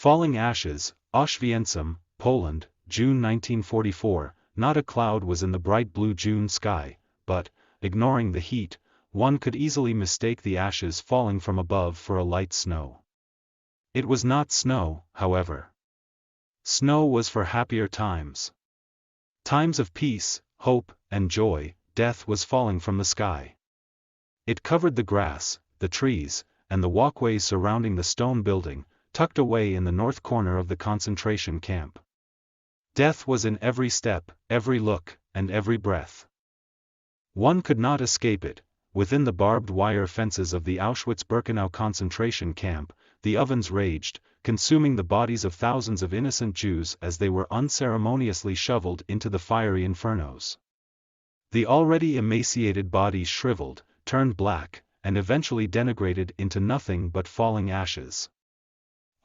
Falling ashes, Oswiecim, Poland, June 1944. Not a cloud was in the bright blue June sky, but, ignoring the heat, one could easily mistake the ashes falling from above for a light snow. It was not snow, however. Snow was for happier times. Times of peace, hope, and joy. Death was falling from the sky. It covered the grass, the trees, and the walkways surrounding the stone building, tucked away in the north corner of the concentration camp. Death was in every step, every look, and every breath. One could not escape it. Within the barbed wire fences of the Auschwitz-Birkenau concentration camp, the ovens raged, consuming the bodies of thousands of innocent Jews as they were unceremoniously shoveled into the fiery infernos. The already emaciated bodies shriveled, turned black, and eventually degenerated into nothing but falling ashes.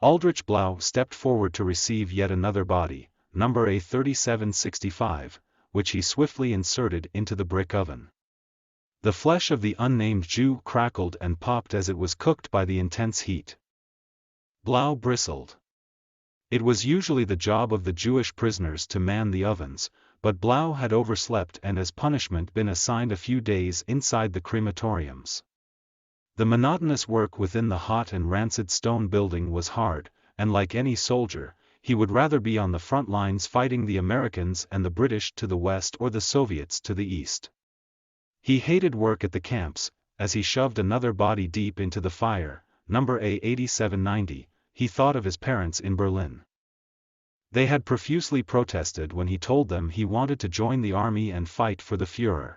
Aldrich Blau stepped forward to receive yet another body, number A3765, which he swiftly inserted into the brick oven. The flesh of the unnamed Jew crackled and popped as it was cooked by the intense heat. Blau bristled. It was usually the job of the Jewish prisoners to man the ovens, but Blau had overslept and as punishment been assigned a few days inside the crematoriums. The monotonous work within the hot and rancid stone building was hard, and like any soldier, he would rather be on the front lines fighting the Americans and the British to the west or the Soviets to the east. He hated work at the camps. As he shoved another body deep into the fire, number A8790, he thought of his parents in Berlin. They had profusely protested when he told them he wanted to join the army and fight for the Führer.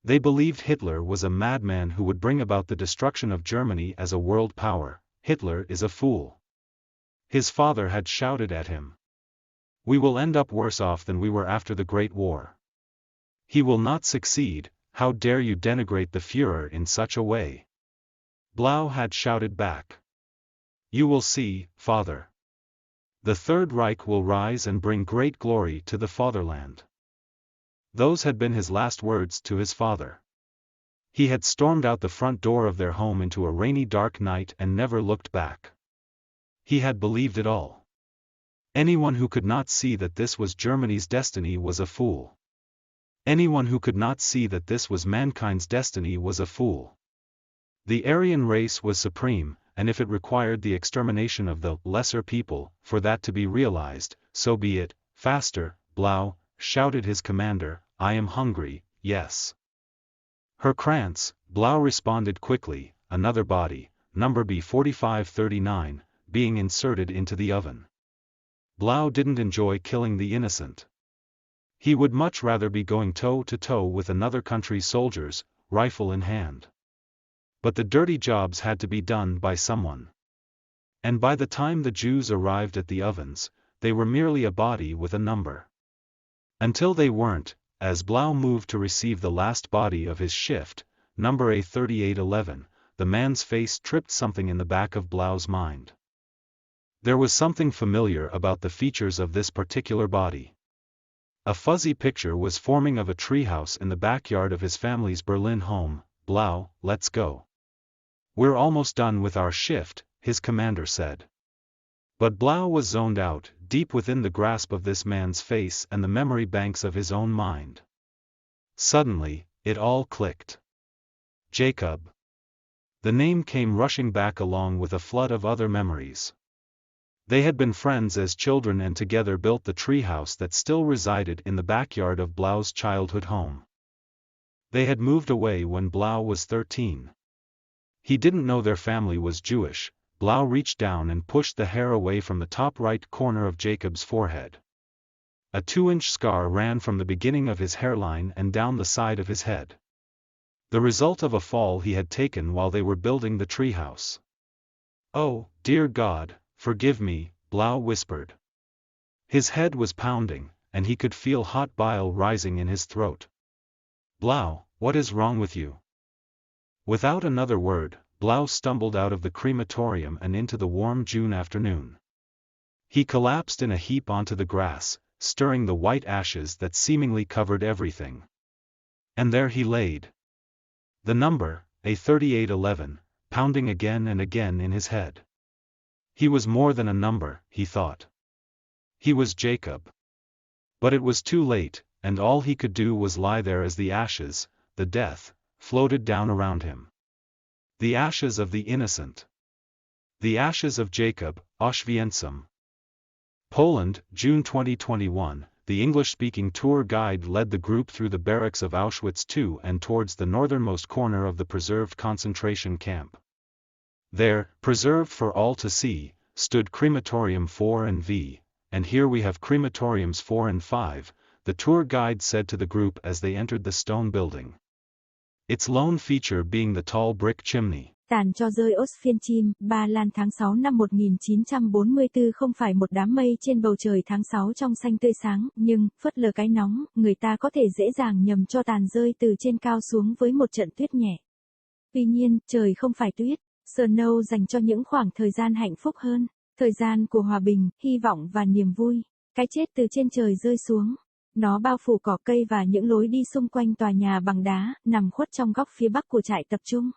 They believed Hitler was a madman who would bring about the destruction of Germany as a world power. Hitler is a fool. His father had shouted at him. We will end up worse off than we were after the Great War. He will not succeed. How dare you denigrate the Führer in such a way? Blau had shouted back. You will see, father. The Third Reich will rise and bring great glory to the fatherland. Those had been his last words to his father. He had stormed out the front door of their home into a rainy dark night and never looked back. He had believed it all. Anyone who could not see that this was Germany's destiny was a fool. Anyone who could not see that this was mankind's destiny was a fool. The Aryan race was supreme, and if it required the extermination of the lesser people for that to be realized, so be it. Faster, Blau, shouted his commander, I am hungry, yes. Herr Kranz, Blau responded quickly, another body, number B4539, being inserted into the oven. Blau didn't enjoy killing the innocent. He would much rather be going toe-to-toe with another country's soldiers, rifle in hand. But the dirty jobs had to be done by someone. And by the time the Jews arrived at the ovens, they were merely a body with a number. Until they weren't, as Blau moved to receive the last body of his shift, number A3811, the man's face tripped something in the back of Blau's mind. There was something familiar about the features of this particular body. A fuzzy picture was forming of a treehouse in the backyard of his family's Berlin home. Blau, let's go. We're almost done with our shift, his commander said. But Blau was zoned out, deep within the grasp of this man's face and the memory banks of his own mind. Suddenly, it all clicked. Jacob. The name came rushing back along with a flood of other memories. They had been friends as children and together built the treehouse that still resided in the backyard of Blau's childhood home. They had moved away when Blau was 13. He didn't know their family was Jewish. Blau reached down and pushed the hair away from the top right corner of Jacob's forehead. A 2-inch scar ran from the beginning of his hairline and down the side of his head. The result of a fall he had taken while they were building the treehouse. Oh, dear God, forgive me, Blau whispered. His head was pounding, and he could feel hot bile rising in his throat. Blau, what is wrong with you? Without another word, Blau stumbled out of the crematorium and into the warm June afternoon. He collapsed in a heap onto the grass, stirring the white ashes that seemingly covered everything. And there he laid. The number, A3811, pounding again and again in his head. He was more than a number, he thought. He was Jacob. But it was too late, and all he could do was lie there as the ashes, the death, floated down around him. The ashes of the innocent. The ashes of Jacob, Oswiecim. Poland, June 2021. The English-speaking tour guide led the group through the barracks of Auschwitz II and towards the northernmost corner of the preserved concentration camp. There, preserved for all to see, stood Crematorium 4 and V, and here we have crematoriums 4 and 5, the tour guide said to the group as they entered the stone building. Its lone feature being the tall brick chimney. Tàn cho rơi Oswiecim, Ba Lan tháng 6 năm 1944 không phải một đám mây trên bầu trời tháng 6 trong xanh tươi sáng, nhưng, phớt lờ cái nóng, người ta có thể dễ dàng nhầm cho tàn rơi từ trên cao xuống với một trận tuyết nhẹ. Tuy nhiên, trời không phải tuyết, Snow dành cho những khoảng thời gian hạnh phúc hơn, thời gian của hòa bình, hy vọng và niềm vui. Cái chết từ trên trời rơi xuống. Nó bao phủ cỏ cây và những lối đi xung quanh tòa nhà bằng đá, nằm khuất trong góc phía bắc của trại tập trung.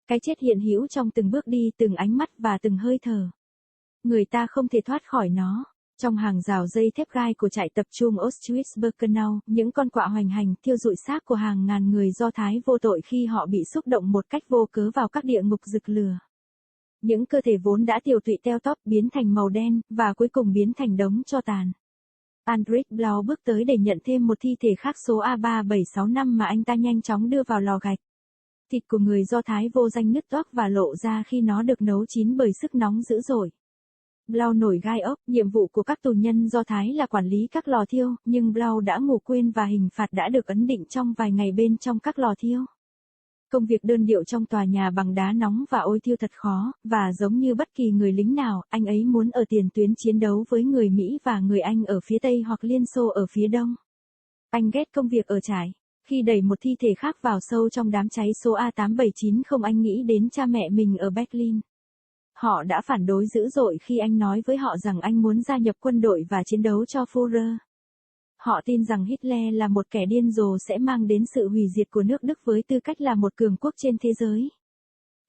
Cái chết hiện hữu trong từng bước đi, từng ánh mắt và từng hơi thở. Người ta không thể thoát khỏi nó. Trong hàng rào dây thép gai của trại tập trung Auschwitz-Birkenau, những con quạ hoành hành thiêu rụi xác của hàng ngàn người Do Thái vô tội khi họ bị xúc động một cách vô cớ vào các địa ngục rực lửa. Những cơ thể vốn đã tiều tụy teo tóp biến thành màu đen, và cuối cùng biến thành đống tro tàn. Andrich Blau bước tới để nhận thêm một thi thể khác số A3765 mà anh ta nhanh chóng đưa vào lò gạch. Thịt của người Do Thái vô danh nứt toác và lộ ra khi nó được nấu chín bởi sức nóng dữ dội. Blau nổi gai ốc, nhiệm vụ của các tù nhân Do Thái là quản lý các lò thiêu, nhưng Blau đã ngủ quên và hình phạt đã được ấn định trong vài ngày bên trong các lò thiêu. Công việc đơn điệu trong tòa nhà bằng đá nóng và ôi thiêu thật khó, và giống như bất kỳ người lính nào, anh ấy muốn ở tiền tuyến chiến đấu với người Mỹ và người Anh ở phía Tây hoặc Liên Xô ở phía Đông. Anh ghét công việc ở trại. Khi đẩy một thi thể khác vào sâu trong đám cháy số A8790, anh nghĩ đến cha mẹ mình ở Berlin. Họ đã phản đối dữ dội khi anh nói với họ rằng anh muốn gia nhập quân đội và chiến đấu cho Führer. Họ tin rằng Hitler là một kẻ điên rồ sẽ mang đến sự hủy diệt của nước Đức với tư cách là một cường quốc trên thế giới.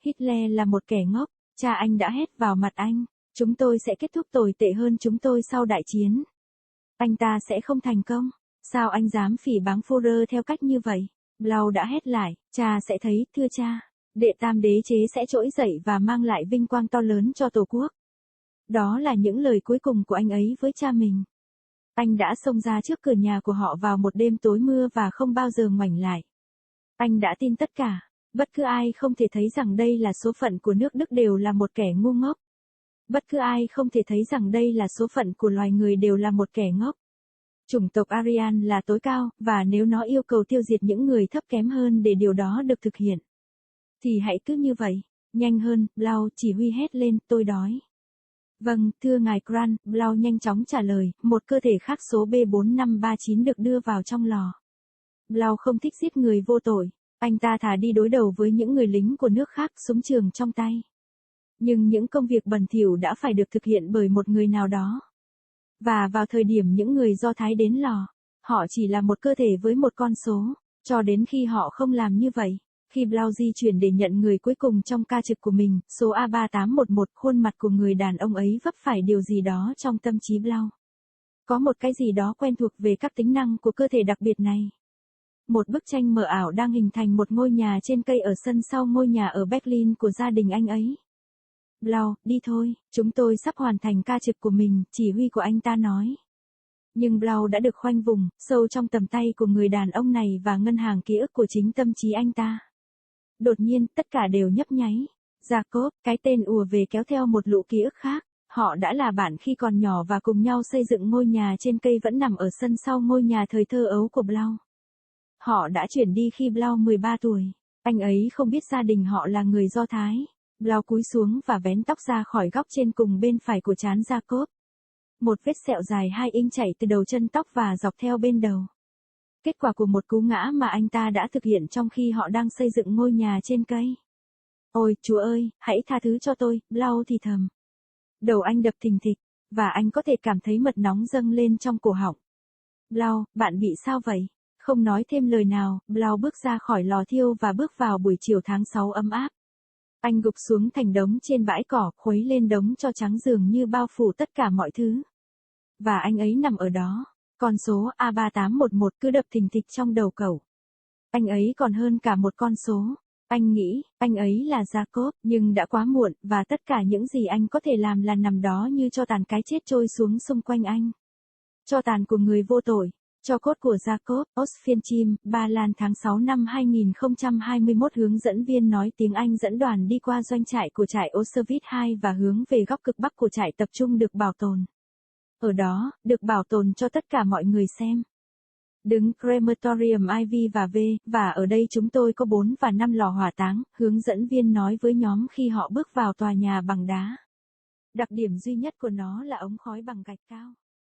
Hitler là một kẻ ngốc, cha anh đã hét vào mặt anh, chúng tôi sẽ kết thúc tồi tệ hơn chúng tôi sau đại chiến. Anh ta sẽ không thành công. Sao anh dám phỉ báng Führer theo cách như vậy? Blau đã hét lại, cha sẽ thấy, thưa cha. Đệ tam đế chế sẽ trỗi dậy và mang lại vinh quang to lớn cho Tổ quốc. Đó là những lời cuối cùng của anh ấy với cha mình. Anh đã xông ra trước cửa nhà của họ vào một đêm tối mưa và không bao giờ ngoảnh lại. Anh đã tin tất cả. Bất cứ ai không thể thấy rằng đây là số phận của nước Đức đều là một kẻ ngu ngốc. Bất cứ ai không thể thấy rằng đây là số phận của loài người đều là một kẻ ngốc. Chủng tộc Aryan là tối cao, và nếu nó yêu cầu tiêu diệt những người thấp kém hơn để điều đó được thực hiện, thì hãy cứ như vậy. Nhanh hơn, Blau chỉ huy hét lên, tôi đói. Vâng, thưa ngài Grant, Blau nhanh chóng trả lời, một cơ thể khác số B4539 được đưa vào trong lò. Blau không thích giết người vô tội, anh ta thà đi đối đầu với những người lính của nước khác, súng trường trong tay. Nhưng những công việc bẩn thỉu đã phải được thực hiện bởi một người nào đó. Và vào thời điểm những người Do Thái đến lò, họ chỉ là một cơ thể với một con số, cho đến khi họ không làm như vậy. Khi Blau di chuyển để nhận người cuối cùng trong ca trực của mình, số A3811, khuôn mặt của người đàn ông ấy vấp phải điều gì đó trong tâm trí Blau. Có một cái gì đó quen thuộc về các tính năng của cơ thể đặc biệt này. Một bức tranh mờ ảo đang hình thành một ngôi nhà trên cây ở sân sau ngôi nhà ở Berlin của gia đình anh ấy. Blau, đi thôi, chúng tôi sắp hoàn thành ca trực của mình, chỉ huy của anh ta nói. Nhưng Blau đã được khoanh vùng, sâu trong tầm tay của người đàn ông này và ngân hàng ký ức của chính tâm trí anh ta. Đột nhiên, tất cả đều nhấp nháy. Jacob, cái tên ùa về kéo theo một lũ ký ức khác. Họ đã là bạn khi còn nhỏ và cùng nhau xây dựng ngôi nhà trên cây vẫn nằm ở sân sau ngôi nhà thời thơ ấu của Blau. Họ đã chuyển đi khi Blau 13 tuổi. Anh ấy không biết gia đình họ là người Do Thái. Blau cúi xuống và vén tóc ra khỏi góc trên cùng bên phải của trán Jacob. Một vết sẹo dài 2 inch chảy từ đầu chân tóc và dọc theo bên đầu. Kết quả của một cú ngã mà anh ta đã thực hiện trong khi họ đang xây dựng ngôi nhà trên cây. Ôi, Chúa ơi, hãy tha thứ cho tôi, Blau thì thầm. Đầu anh đập thình thịch, và anh có thể cảm thấy mật nóng dâng lên trong cổ họng. Blau, bạn bị sao vậy? Không nói thêm lời nào, Blau bước ra khỏi lò thiêu và bước vào buổi chiều tháng 6 ấm áp. Anh gục xuống thành đống trên bãi cỏ, khuấy lên đống tro trắng dường như bao phủ tất cả mọi thứ. Và anh ấy nằm ở đó. Con số A3811 cứ đập thình thịch trong đầu cậu. Anh ấy còn hơn cả một con số. Anh nghĩ, anh ấy là Jacob, nhưng đã quá muộn, và tất cả những gì anh có thể làm là nằm đó như tro tàn cái chết trôi xuống xung quanh anh. Tro tàn của người vô tội. Tro cốt của Jacob Oswiecim, Ba Lan tháng 6 năm 2021. Hướng dẫn viên nói tiếng Anh dẫn đoàn đi qua doanh trại của trại Auschwitz II và hướng về góc cực bắc của trại tập trung được bảo tồn. Ở đó, được bảo tồn cho tất cả mọi người xem. Đứng crematorium IV và V, và ở đây chúng tôi có 4 và 5 lò hỏa táng, hướng dẫn viên nói với nhóm khi họ bước vào tòa nhà bằng đá. Đặc điểm duy nhất của nó là ống khói bằng gạch cao.